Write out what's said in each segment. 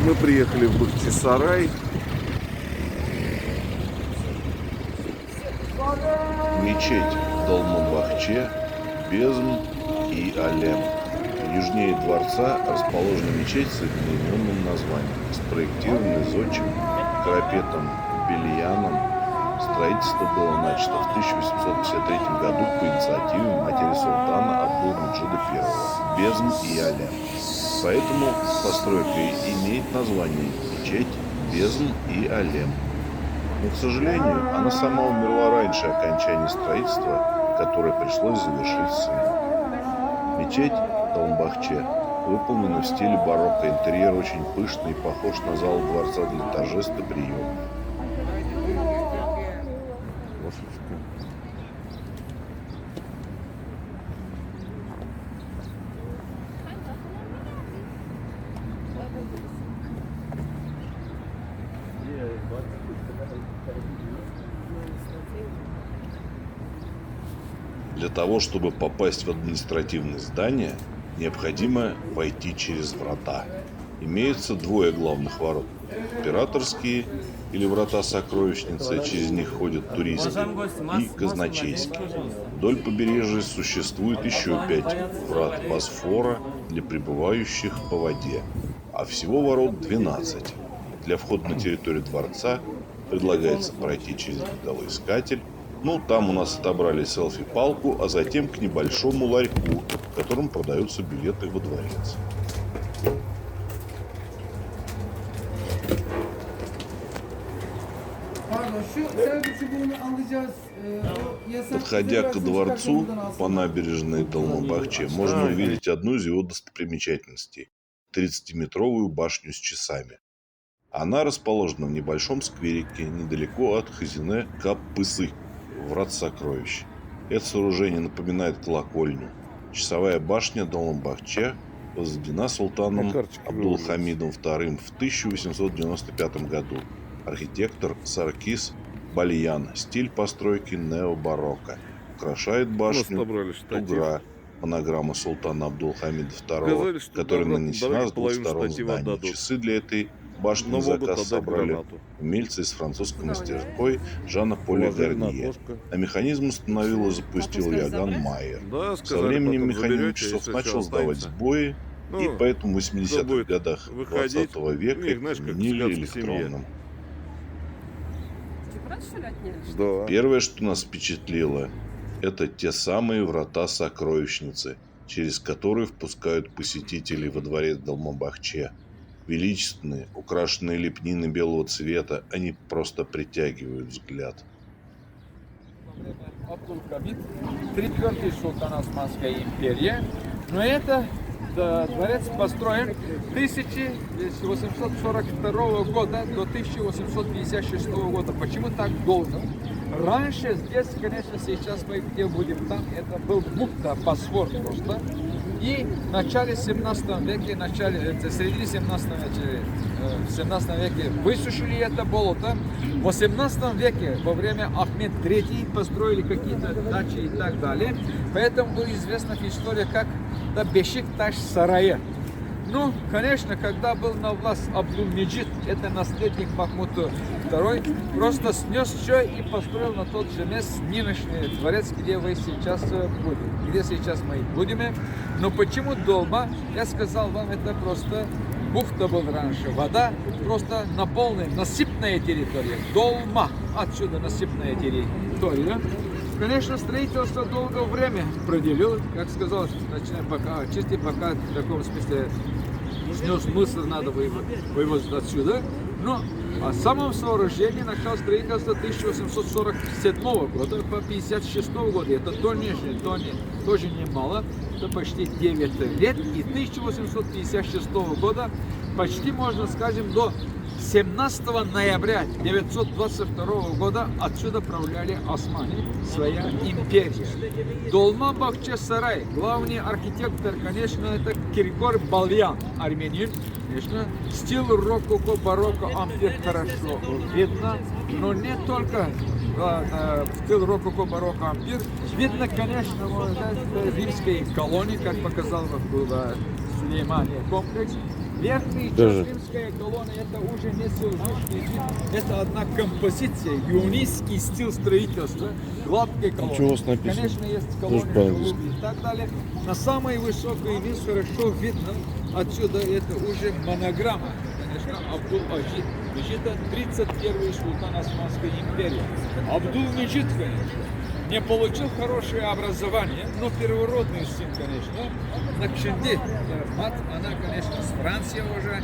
Мы приехали в Бахчисарай. Мечеть Долмабахче, Безм и Алем. Южнее дворца расположена мечеть с одноименным названием, спроектированная зодчим Карапетом Бельяном. Строительство было начато в 1853 году по инициативе матери султана Абдул-Меджида I, Безм и Алем. Поэтому постройка имеет название мечеть Безм и Алем. Но, к сожалению, она сама умерла раньше окончания строительства, которое пришлось завершить сыну. Мечеть Долмабахче выполнена в стиле барокко. Интерьер очень пышный и похож на зал дворца для торжеств и приемов. Для того, чтобы попасть в административное здание, необходимо войти через врата. Имеется двое главных ворот. Императорские или врата сокровищницы, через них ходят туристы, и казначейские. Вдоль побережья существует еще 5 врат Босфора для прибывающих по воде, а всего ворот 12. Для входа на территорию дворца предлагается пройти через металлоискатель. Там у нас отобрали селфи-палку, а затем к небольшому ларьку, в котором продаются билеты во дворец. Подходя к дворцу по набережной Долмабахче, можно увидеть одну из его достопримечательностей – 30-метровую башню с часами. Она расположена в небольшом скверике недалеко от Хазине Каппысы, врат сокровищ. Это сооружение напоминает колокольню. Часовая башня Долмабахче возведена султаном Абдулхамидом II в 1895 году. Архитектор Саркис Бальян. Стиль постройки необарокко. Украшает башню тугра, монограмма султана Абдулхамида II, которая нанесена с двух сторон здания. Часы для этой башни на заказ собрали умельцы из французской мастерской Жана Поля Гарнье. А механизм установил и запустил Иоганн Майер. Со временем механизм часов начал сдавать сбои, и поэтому в 80-х годах 20 века заменили электронным. Первое, что нас впечатлило, это те самые врата сокровищницы, через которые впускают посетителей во дворец Долмабахче. Величественные, украшенные лепниной белого цвета, они просто притягивают взгляд. Абдулхамид, 4-й султан Османской империи. Но это дворец построен 1842 года до 1856 года. Почему так долго? Раньше здесь, конечно, сейчас мы где будем там, это был бухта, Босфор просто. И в начале 17 веке, в середине 17 веке высушили это болото. В 18 веке во время Ахмед III построили какие-то дачи и так далее. Поэтому известна история как Бешикташ-Сарае. Конечно, когда был на власть Абдул-Меджид, это наследник Махмуда II, просто снес все и построил на тот же месте нынешний дворец, где вы сейчас будете, где сейчас мы будем. Но почему Долма? Я сказал вам, это просто бухта была раньше, вода просто насыпная территория. Долма, отсюда насыпная территория. Конечно, строительство долгое время проделило, как сказал, чисто пока в таком смысле снес мысль, надо вывозить отсюда. Но о самом сооружении начал строительство 1847 года по 1956 года. Это тоже немало, это почти 9 лет. И 1856 года почти, можно сказать, до 17 ноября 1922 года отсюда правляли османы, своя империя. Долмабахче-Сарай, главный архитектор, конечно, это Киркор Бальян, армянин. Конечно, стиль рококо, барокко, ампир хорошо видно, но не только стиль рококо, барокко, ампир. Видно, конечно, римской колонии, как показал в Сулеймане комплекс. Верхняя Даже- часть римская колонна, это уже не созвучный вид, это одна композиция, юнийский стиль строительства, гладкие колонны. Что у вас написано? Конечно, есть Тоже колонны, по-английски. голуби и так далее. На самой высокой низ хорошо видно, отсюда это уже монограмма, конечно, Абдул-Аджид. Это 31-й султан Османской империи. Абдул-Меджид, конечно. Не получил хорошее образование, но первородный сын, конечно. Накшенди, мать, она, конечно, с Франции уже.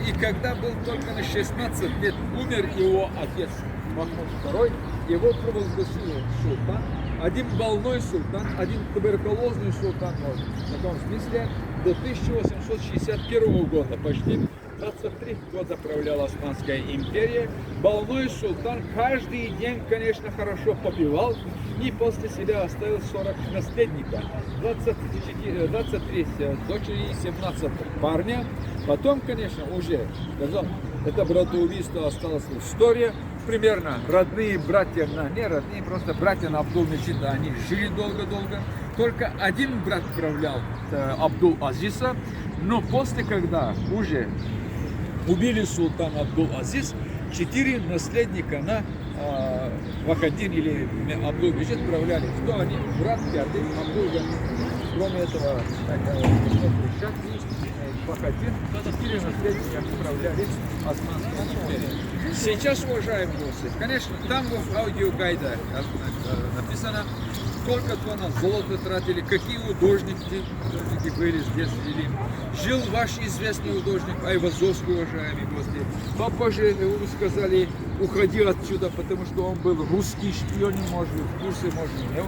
И когда был только на 16 лет, умер его отец Махмуд II, его провозгласил султан. Один больной султан, один туберкулезный султан, в таком смысле, до 1861 года, почти 23 года правляла Османская империя. Больной султан каждый день, конечно, хорошо попивал и после себя оставил 40 наследников. 23 дочери и 17 парня. Потом, конечно, уже сказал, это братоубийство осталось в истории. Примерно родные братья, не родные, просто братья на Абдул-Меджида, они жили долго-долго. Только один брат правлял Абдул-Азиза, но после, когда уже убили султана Абдул-Азиз, 4 наследника на Вахаддин или Абдул-Меджид правляли. Кто они? Брат пятый, Абдул-Ганис. Кроме этого, Вахаддин, 4 наследника правляли Османской империей. Сейчас, уважаемые гости, конечно, там в аудиогайдах написано, сколько тонн золота тратили, какие художники были здесь, или жил ваш известный художник Айвазовский, уважаемые гости. Попозже ему сказали, уходи отсюда, потому что он был русский шпион, может быть, в курсе, может не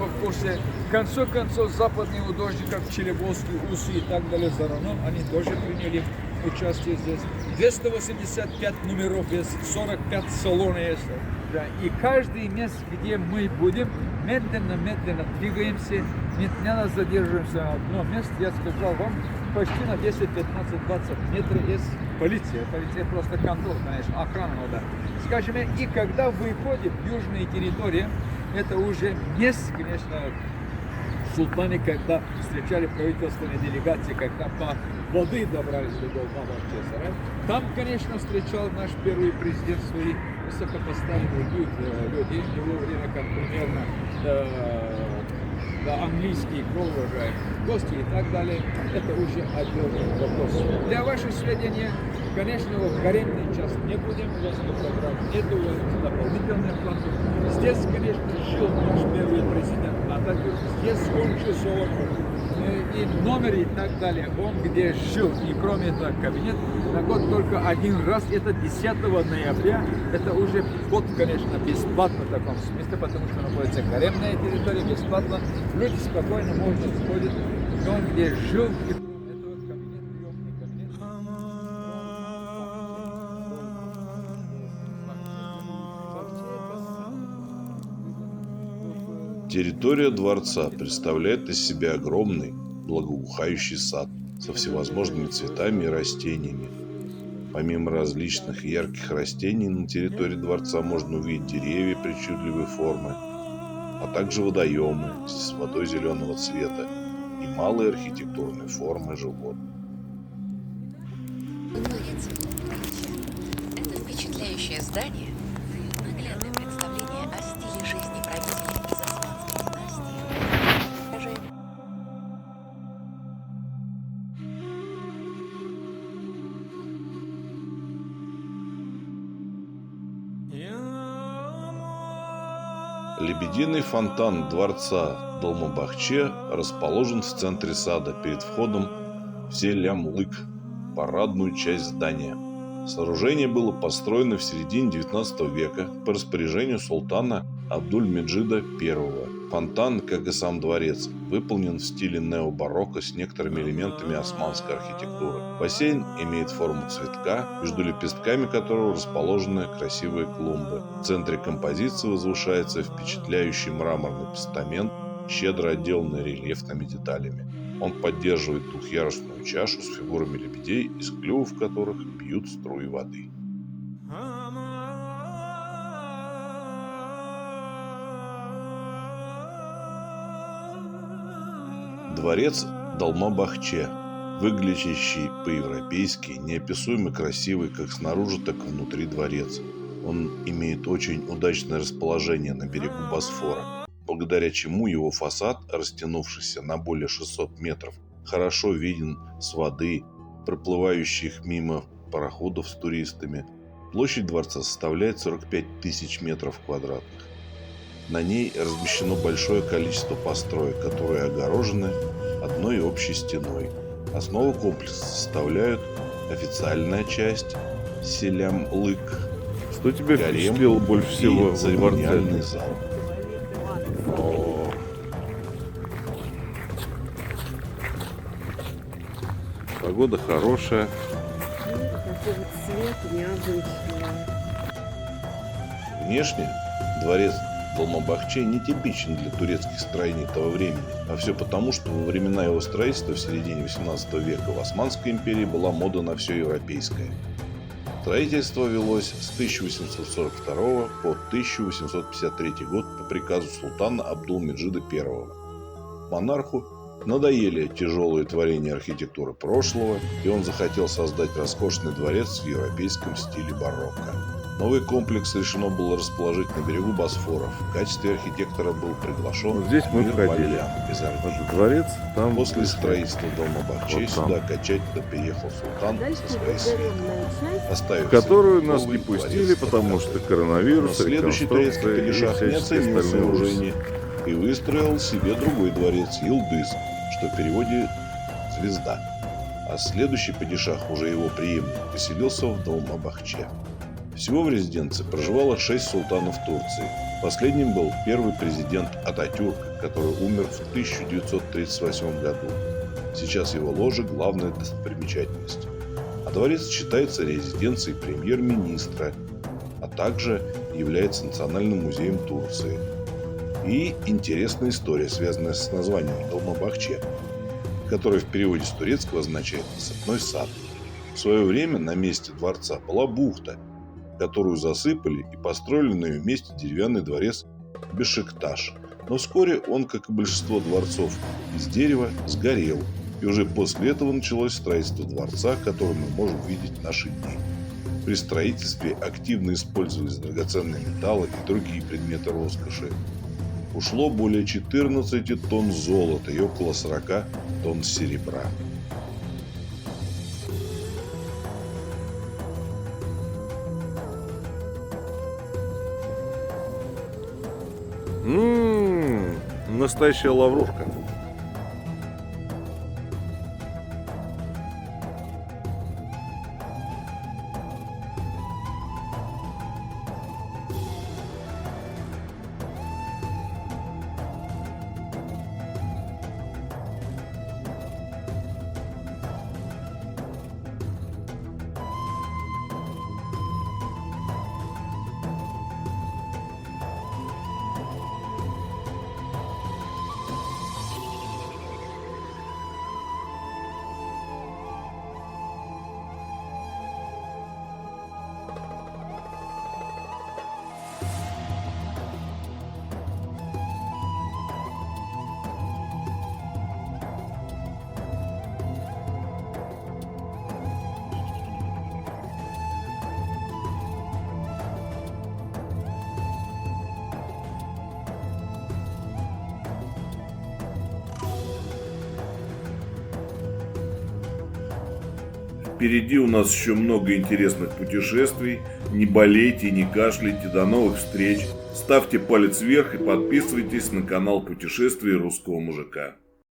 в курсе. В конце концов, западные художники, как Челебовский, Усы и так далее, Заранов, они тоже приняли участие здесь. 285 номеров есть, 45 салонов есть. Да, и каждый мест, где мы будем, медленно двигаемся, не надо задерживаемся на одном месте. Я сказал вам, почти на 10, 15, 20 метров есть полиция. Полиция просто контроль, конечно, охрана надо. Скажем, и когда выходим в южные территории, это уже мест, конечно, султане, когда встречали правительственные делегации, когда по воды добрались до Долма-Бахче. Там, конечно, встречал наш первый президент свои высокопоставленные люди. В его время, как примерно английские уважаемые гости и так далее. Это уже отдельный вопрос. Для вашего сведения, конечно, в гаремной части не будем, у вас на программе нету, у вас дополнительная плата. Здесь, конечно, жил наш первый президент Ататюрк, здесь кончился и номер и так далее, он где жил, и кроме этого кабинет на год только один раз, это 10 ноября, это уже вход, конечно, бесплатно в таком смысле, потому что находится гаремная территория, бесплатно, люди спокойно могут сходить в дом, где жил, и кроме этого кабинет, приемный кабинет. Территория дворца представляет из себя огромный, благоухающий сад со всевозможными цветами и растениями. Помимо различных ярких растений, на территории дворца можно увидеть деревья причудливой формы, а также водоемы с водой зеленого цвета и малые архитектурные формы животных. Дворец это впечатляющее здание, наглядное представление о стиле жизни правителей из османской династии. Даже Лебединый фонтан дворца Долмабахче расположен в центре сада перед входом в Селямлык, парадную часть здания. Сооружение было построено в середине XIX века по распоряжению султана Абдуль-Меджида I. Фонтан, как и сам дворец, выполнен в стиле необарокко с некоторыми элементами османской архитектуры. Бассейн имеет форму цветка, между лепестками которого расположены красивые клумбы. В центре композиции возвышается впечатляющий мраморный постамент, щедро отделанный рельефными деталями. Он поддерживает двухъярусную чашу с фигурами лебедей, из клювов которых бьют струи воды. Дворец Долма-Бахче выглядящий по-европейски, неописуемо красивый как снаружи, так и внутри дворец. Он имеет очень удачное расположение на берегу Босфора, благодаря чему его фасад, растянувшийся на более 600 метров, хорошо виден с воды, проплывающих мимо пароходов с туристами. Площадь дворца составляет 45 тысяч метров квадратных. На ней размещено большое количество построек, которые огорожены одной общей стеной. Основу комплекса составляют официальная часть Селямлык, Что тебя гарем впечатлило больше всего и во дворце? церемониальный зал. О. Погода хорошая. Такой вот цвет необычный. Внешне дворец Долмабахче нетипичен для турецких строений того времени, а все потому, что во времена его строительства в середине 18 века в Османской империи была мода на все европейское. Строительство велось с 1842 по 1853 год по приказу султана Абдул-Меджида I. Монарху надоели тяжелые творения архитектуры прошлого, и он захотел создать роскошный дворец в европейском стиле барокко. Новый комплекс решено было расположить на берегу Босфора. В качестве архитектора был приглашен Вот здесь мы Мир входили. Вальян из Армении. Вот дворец, там После строительства Долмабахче Вот там. сюда окончательно переехал султан Дальше со своей свитой, разоренная часть. оставив которую себе нас новый не пустили, дворец потому под что контролем. Но коронавирус, следующий турецкий реконструкция и падишах не всяческие оценил остальные ужасы. сооружение и выстроил себе другой дворец Йылдыз, что в переводе «звезда». А следующий падишах, уже его преемник, поселился в Долмабахче. Всего в резиденции проживало 6 султанов Турции. Последним был первый президент Ататюрк, который умер в 1938 году. Сейчас его ложа – главная достопримечательность. А дворец считается резиденцией премьер-министра, а также является национальным музеем Турции. И интересная история, связанная с названием Долмабахче, которое в переводе с турецкого означает «насыпной сад». В свое время на месте дворца была бухта, которую засыпали и построили на ее месте деревянный дворец Бешикташ. Но вскоре он, как и большинство дворцов из дерева, сгорел. И уже после этого началось строительство дворца, который мы можем видеть в наши дни. При строительстве активно использовались драгоценные металлы и другие предметы роскоши. Ушло более 14 тонн золота и около 40 тонн серебра. Настоящая лавровка. Впереди у нас еще много интересных путешествий. Не болейте, не кашляйте. До новых встреч. Ставьте палец вверх и подписывайтесь на канал путешествий русского мужика.